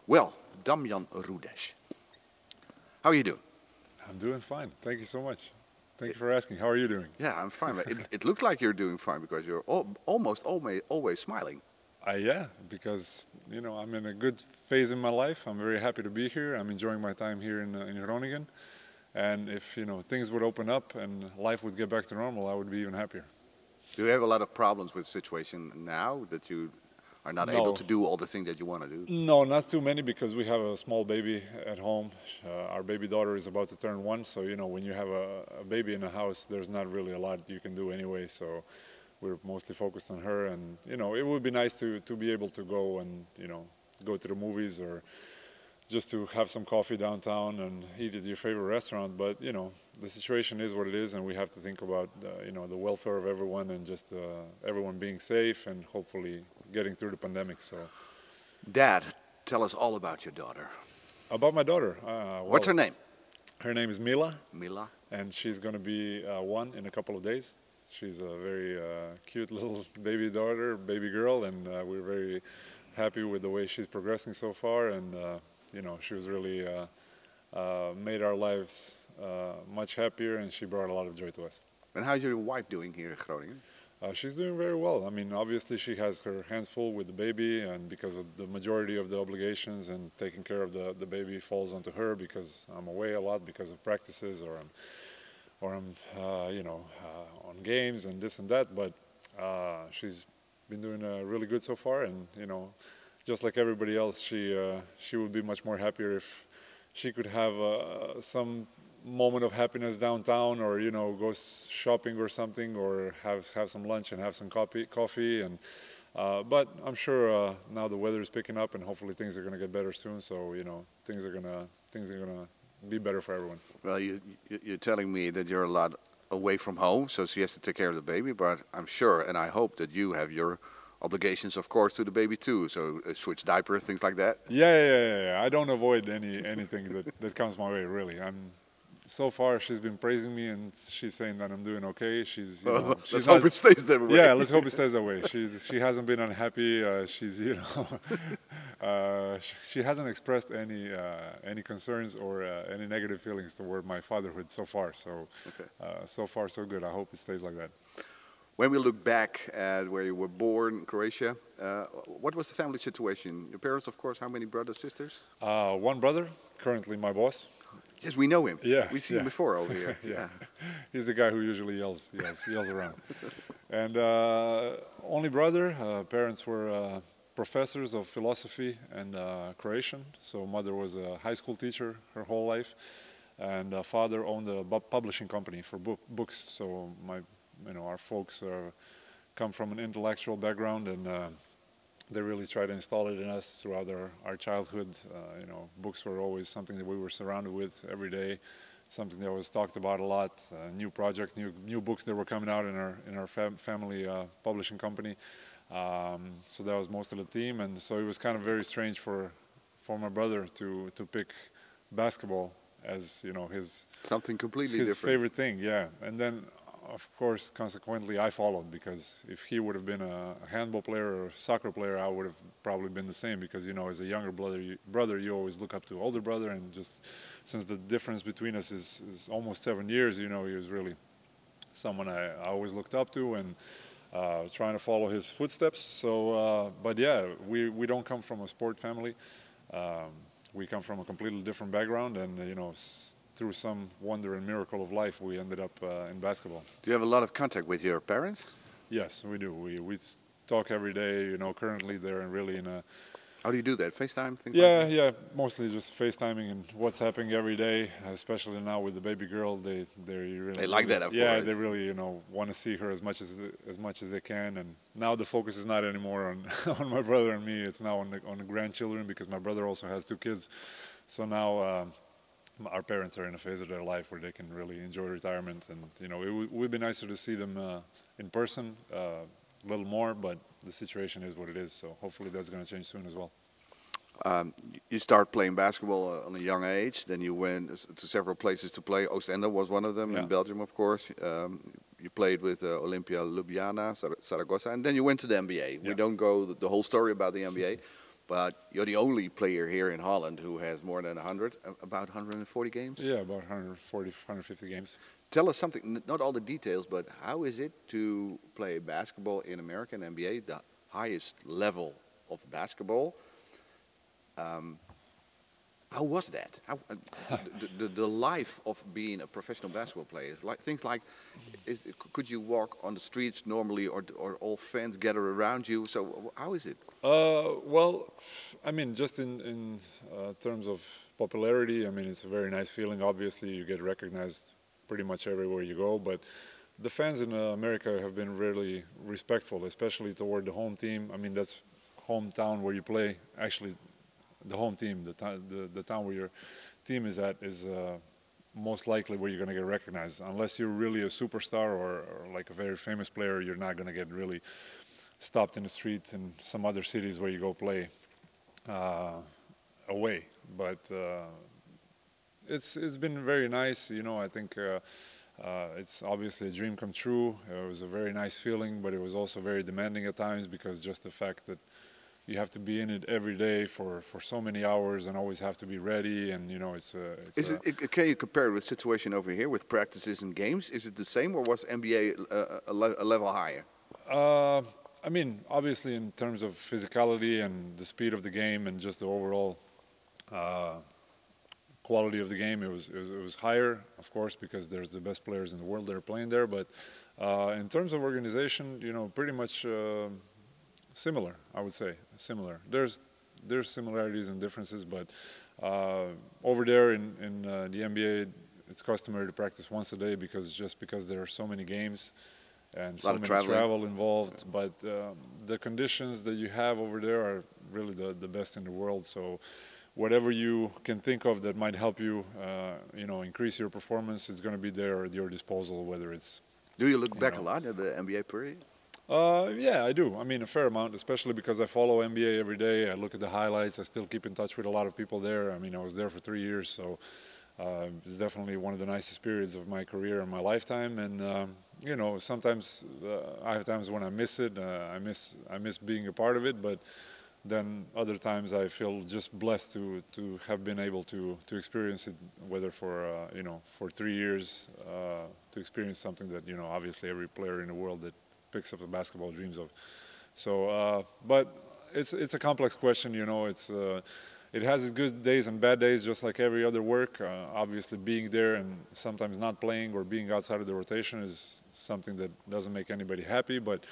Well, Damjan Rudez, how are you doing? I'm doing fine. Thank you so much. Thank you for asking. How are you doing? Yeah, I'm fine. It looks like you're doing fine because you're almost always smiling. Yeah, because I'm in a good phase in my life. I'm very happy to be here. I'm enjoying my time here in Groningen. And if things would open up and life would get back to normal, I would be even happier. Do you have a lot of problems with the situation now that you are not able to do all the things that you want to do? No, not too many, because we have a small baby at home. Our baby daughter is about to turn 1, so when you have a baby in the house, there's not really a lot you can do anyway. So we're mostly focused on her, and it would be nice to be able to go and go to the movies, or just to have some coffee downtown and eat at your favorite restaurant. But the situation is what it is, and we have to think about the welfare of everyone, and just everyone being safe and hopefully getting through the pandemic. So, Dad, tell us all about your daughter. about my daughter, What's her name? her name is Mila, Mila. and she's going to be 1 in a couple of days. She's a very cute little baby daughter, baby girl, and we're very happy with the way she's progressing so far. And she was really made our lives much happier, and she brought a lot of joy to us. And how's your wife doing here in Groningen? She's doing very well. I mean, obviously she has her hands full with the baby, and because of the majority of the obligations and taking care of the baby falls onto her, because I'm away a lot because of practices, or I'm on games and this and that. But she's been doing really good so far, and just like everybody else, she would be much more happier if she could have some moment of happiness downtown, or go shopping or something, or have some lunch and have some coffee. And but I'm sure now the weather is picking up, and hopefully things are going to get better soon. So things are gonna be better for everyone. Well, you're telling me that you're a lot away from home, so she has to take care of the baby. But I'm sure, and I hope, that you have your obligations, of course, to the baby too. So switch diapers, things like that. Yeah. I don't avoid anything that comes my way, really. So far, she's been praising me, and she's saying that I'm doing okay. She's Let's hope it stays that way. Yeah, let's hope it stays that way. She hasn't been unhappy. She's she hasn't expressed any concerns or any negative feelings toward my fatherhood so far. So so far so good. I hope it stays like that. When we look back at where you were born, Croatia, what was the family situation? Your parents, of course. How many brothers, sisters? 1 brother, currently my boss. Yes, we know him. Yeah, We've seen him before over here. Yeah. He's the guy who usually yells around. And only brother. Parents were professors of philosophy and Croatian. So mother was a high school teacher her whole life, and father owned a publishing company for books. So our folks come from an intellectual background, and they really try to install it in us throughout our childhood. Books were always something that we were surrounded with every day, something that was talked about a lot. New projects, new books that were coming out in our family publishing company. So that was most of the theme, and so it was kind of very strange for my brother to pick basketball as his something completely his different. favorite thing. Yeah, and then, of course, consequently, I followed, because if he would have been a handball player or a soccer player, I would have probably been the same, because as a younger brother, you always look up to older brother, and just since the difference between us is almost 7 years, he was really someone I always looked up to, and trying to follow his footsteps. So, but yeah, we don't come from a sport family. We come from a completely different background, and through some wonder and miracle of life, we ended up in basketball. Do you have a lot of contact with your parents? Yes, we do. We talk every day. Currently they're really in a... How do you do that? FaceTime? Things like that? Yeah, mostly just FaceTiming and WhatsApping every day, especially now with the baby girl. They really like that, of course. Yeah, they really want to see her as much as they can. And now the focus is not anymore on on my brother and me. It's now on the grandchildren, because my brother also has 2 kids. So now our parents are in a phase of their life where they can really enjoy retirement, and it would be nicer to see them in person a little more, but the situation is what it is, so hopefully that's going to change soon as well. You start playing basketball on a young age, then you went to several places to play. Oostende was one of them, in Belgium, of course. You played with Olympia Ljubljana, Zaragoza, and then you went to the NBA. We don't go the whole story about the NBA, but you're the only player here in Holland who has more than 100, about 140 games? Yeah, about 140, 150 games. Tell us something, not all the details, but how is it to play basketball in American NBA, the highest level of basketball? How was that? How, the life of being a professional basketball player is like things like, could you walk on the streets normally, or all fans gather around you? So how is it? Well, I mean, just in terms of popularity, I mean, it's a very nice feeling. Obviously, you get recognized pretty much everywhere you go, but the fans in America have been really respectful, especially toward the home team. I mean, that's hometown where you play. Actually, the home team, the town where your team is at, is most likely where you're going to get recognized. Unless you're really a superstar or like a very famous player, you're not going to get really stopped in the street in some other cities where you go play away. But it's been very nice. You know, I think it's obviously a dream come true. It was a very nice feeling, but it was also very demanding at times, because just the fact that you have to be in it every day for so many hours and always have to be ready, and you know, can you compare it with the situation over here with practices and games? Is it the same, or was NBA a level higher? I mean, obviously in terms of physicality and the speed of the game and just the overall quality of the game, it was higher, of course, because there's the best players in the world that are playing there. But in terms of organization, you know, pretty much similar, I would say, similar. There's similarities and differences, but over there in the NBA, it's customary to practice once a day, because there are so many games and so many travel involved. Yeah. But the conditions that you have over there are really the best in the world. So whatever you can think of that might help you, you know, increase your performance, is going to be there at your disposal. Whether it's. Do you look back a lot at the NBA period? Yeah, I do. I mean, a fair amount, especially because I follow NBA every day. I look at the highlights. I still keep in touch with a lot of people there. I mean, I was there for 3 years, so it's definitely one of the nicest periods of my career and my lifetime. And you know, sometimes I have times when I miss it. I miss being a part of it, but then other times I feel just blessed to have been able to experience it, whether for you know, for 3 years, to experience something that, you know, obviously every player in the world that picks up the basketball dreams of. So, but it's a complex question, you know. It has its good days and bad days, just like every other work. Obviously, being there and sometimes not playing or being outside of the rotation is something that doesn't make anybody happy. But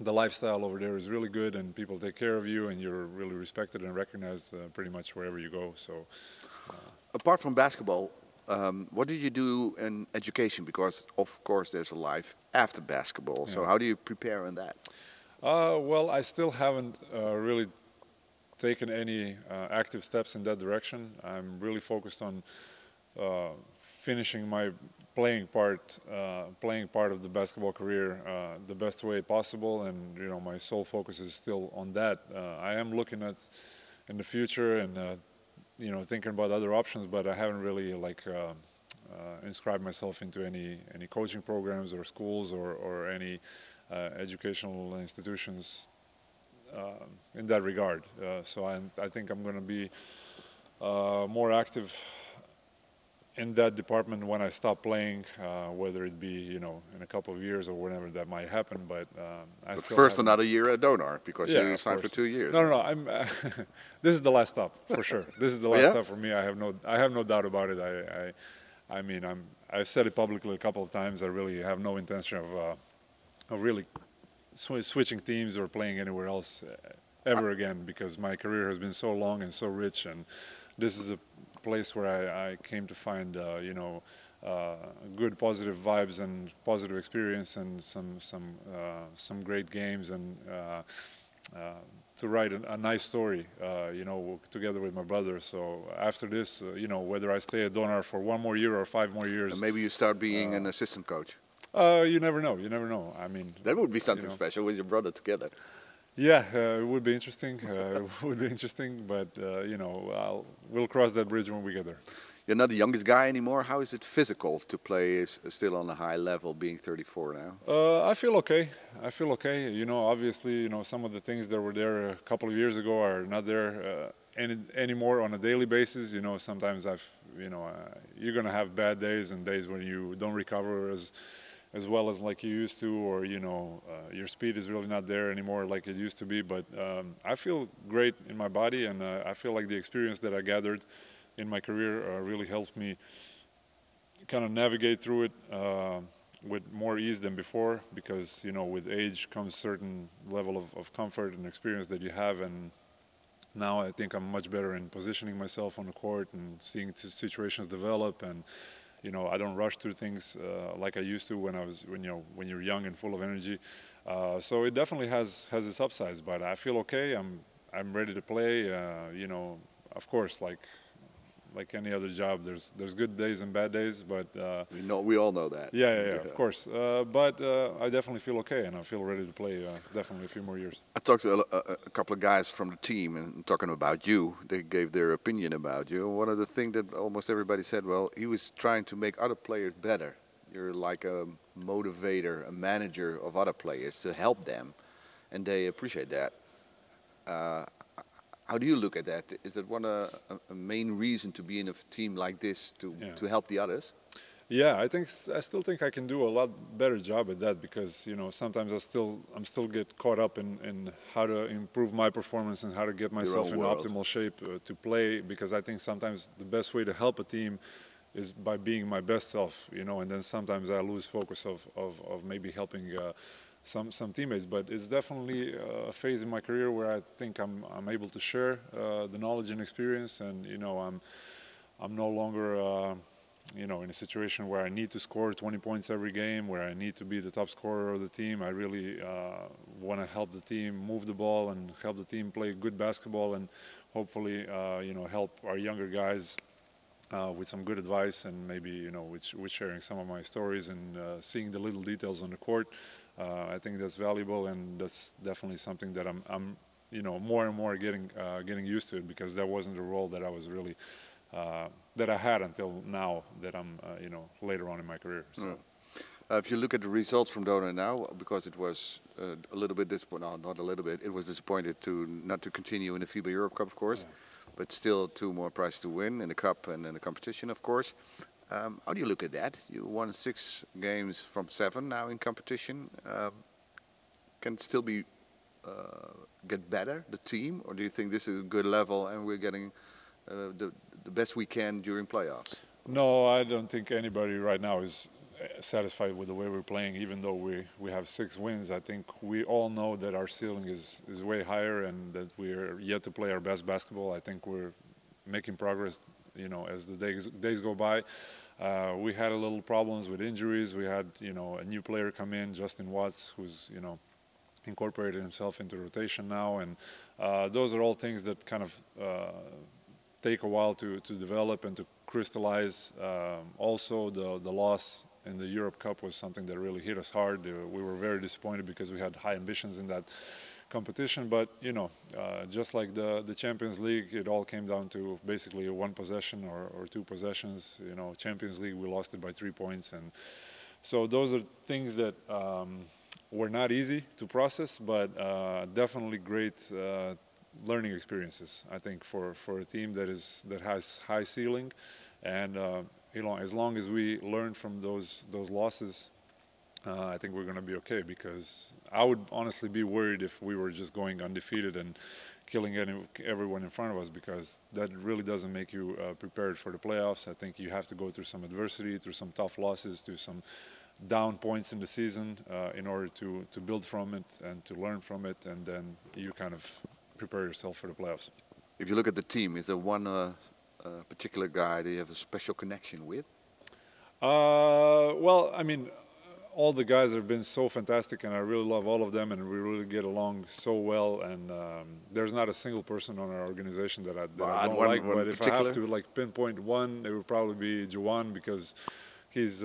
the lifestyle over there is really good, and people take care of you, and you're really respected and recognized pretty much wherever you go. So, apart from basketball, what did you do in education? Because of course there's a life after basketball. Yeah. So how do you prepare on that? Well, I still haven't really taken any active steps in that direction. I'm really focused on finishing my playing part of the basketball career the best way possible, and you know, my sole focus is still on that. I am looking at in the future and you know, thinking about other options, but I haven't really like inscribed myself into any coaching programs or schools or any educational institutions in that regard. So I think I'm going to be more active in that department when I stop playing, whether it be, you know, in a couple of years or whenever that might happen. But but first another year at Donar, because yeah, you signed for 2 years. No. I'm. This is the last stop for sure. This is the last stop for me. I have no doubt about it. I mean, I've said it publicly a couple of times. I really have no intention of really switching teams or playing anywhere else ever again, because my career has been so long and so rich, and this is a place where I came to find you know, good positive vibes and positive experience and some great games, and to write a nice story, you know, together with my brother. So after this, you know, whether I stay at Donar for 1 more year or 5 more years, and maybe you start being an assistant coach. You never know. You never know. I mean, that would be something special with your brother together. Yeah, it would be interesting. It would be interesting, but you know, we'll cross that bridge when we get there. You're not the youngest guy anymore. How is it physical to play still on a high level, being 34 now? I feel okay. I feel okay. You know, obviously, you know, some of the things that were there a couple of years ago are not there anymore on a daily basis. You know, sometimes you're gonna have bad days and days when you don't recover as well as like you used to, or you know, your speed is really not there anymore like it used to be. But I feel great in my body, and I feel like the experience that I gathered in my career really helps me kind of navigate through it with more ease than before, because you know, with age comes certain level of comfort and experience that you have, and now I think I'm much better in positioning myself on the court and seeing situations develop, and you know, I don't rush through things like I used to when when you're young and full of energy. So it definitely has its upsides, but I feel okay. I'm ready to play. You know, of course, like any other job, there's good days and bad days, but we all know that. Yeah, of course. But I definitely feel okay, and I feel ready to play definitely a few more years. I talked to a couple of guys from the team, and talking about you, they gave their opinion about you. One of the things that almost everybody said, well, he was trying to make other players better. You're like a motivator, a manager of other players to help them, and they appreciate that. How do you look at that? Is that a main reason to be in a team like this, to help the others? Yeah, I still think I can do a lot better job at that, because you know, sometimes I'm still get caught up in how to improve my performance and how to get myself in optimal shape to play, because I think sometimes the best way to help a team is by being my best self, you know, and then sometimes I lose focus of maybe helping some teammates. But it's definitely a phase in my career where I think I'm able to share the knowledge and experience, and you know, I'm no longer you know, in a situation where I need to score 20 points every game, where I need to be the top scorer of the team. I really want to help the team move the ball and help the team play good basketball, and hopefully you know, help our younger guys with some good advice, and maybe, you know, with sharing some of my stories and seeing the little details on the court. I think that's valuable, and that's definitely something that I'm you know, more and more getting used to it, because that wasn't the role that I was really that I had until now that I'm you know, later on in my career. So. If you look at the results from Donar now, because it was a little bit disappointed, no, not a little bit, it was disappointed not to continue in the FIBA Europe Cup, of course, but still 2 more prizes to win in the cup and in the competition, of course. How do you look at that? You won 6 games from 7 now in competition. Can it still be get better, the team, or do you think this is a good level and we're getting the best we can during playoffs? No, I don't think anybody right now is satisfied with the way we're playing, even though we have 6 wins. I think we all know that our ceiling is way higher, and that we're yet to play our best basketball. I think we're making progress, you know, as the days go by. We had a little problems with injuries. We had, you know, a new player come in, Justin Watts, who's, you know, incorporated himself into rotation now, and those are all things that kind of take a while to develop and to crystallize. Also, the loss in the Europe Cup was something that really hit us hard. We were very disappointed because we had high ambitions in that competition, but you know, just like the Champions League, it all came down to basically 1 possession or 2 possessions. You know, Champions League, we lost it by 3 points, and so those are things that were not easy to process, but definitely great learning experiences, I think, for a team that has high ceiling, and you know, as long as we learn from those losses, I think we're going to be okay, because I would honestly be worried if we were just going undefeated and killing everyone in front of us, because that really doesn't make you prepared for the playoffs. I think you have to go through some adversity, through some tough losses, through some down points in the season in order to build from it and to learn from it, and then you kind of prepare yourself for the playoffs. If you look at the team, is there one particular guy that you have a special connection with? Well, I mean, all the guys have been so fantastic, and I really love all of them, and we really get along so well. And there's not a single person on our organization that I don't like. But if I have to like pinpoint one, it would probably be Juwan, because he's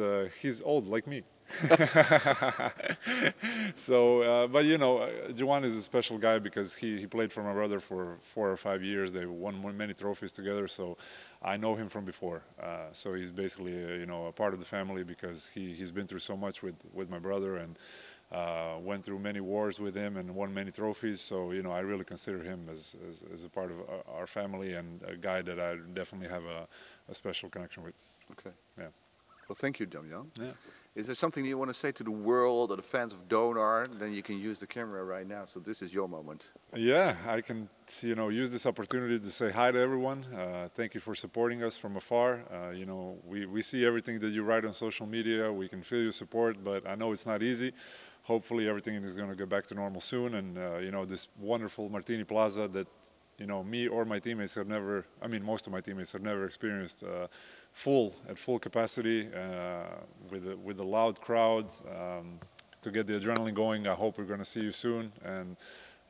old like me. So, but you know, Juan is a special guy because he played for my brother for 4 or 5 years. They won many trophies together, so I know him from before. So he's basically, you know, a part of the family because he's been through so much with my brother and went through many wars with him and won many trophies. So, you know, I really consider him as a part of our family and a guy that I definitely have a special connection with. Okay. Yeah. Well, thank you, Damjan. Yeah. Is there something you want to say to the world or the fans of Donar? Then you can use the camera right now. So this is your moment. Yeah, I can, you know, use this opportunity to say hi to everyone. Thank you for supporting us from afar. You know, we see everything that you write on social media. We can feel your support, but I know it's not easy. Hopefully everything is going to go back to normal soon. And, you know, this wonderful Martini Plaza that, you know, me or my teammates have never, I mean, most of my teammates have never experienced at full capacity with a loud crowd to get the adrenaline going. I hope we're going to see you soon and,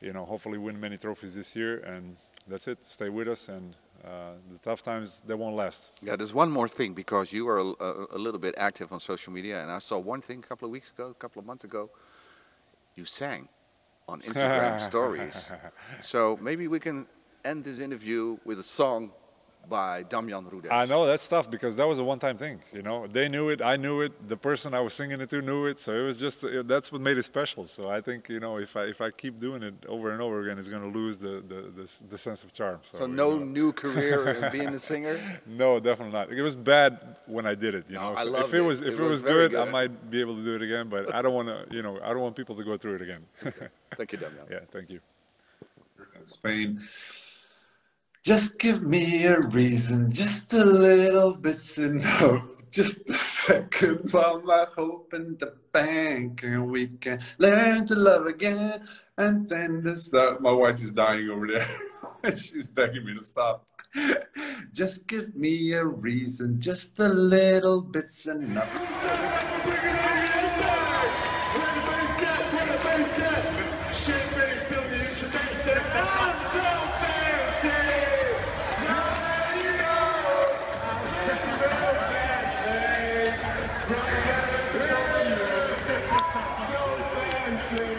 you know, hopefully win many trophies this year. And that's it. Stay with us, and the tough times, they won't last. Yeah, there's one more thing, because you are a little bit active on social media, and I saw one thing a couple of months ago. You sang on Instagram stories. So maybe we can end this interview with a song by Damjan Rudez. I know that's tough because that was a one-time thing. You know, they knew it, I knew it, the person I was singing it to knew it. So it was just that's what made it special. So I think, you know, if I keep doing it over and over again, it's going to lose the sense of charm. So no, you know, new career in being a singer? No, definitely not. It was bad when I did it. You know, I so loved if it was good, I might be able to do it again. But I don't want to. You know, I don't want people to go through it again. Okay. Thank you, Damjan. Yeah, thank you. Spain. Just give me a reason, just a little bit's enough. Just a second while my hope in the bank, and we can learn to love again. And then the start. My wife is dying over there. She's begging me to stop. Just give me a reason, just a little bit's enough. So fancy.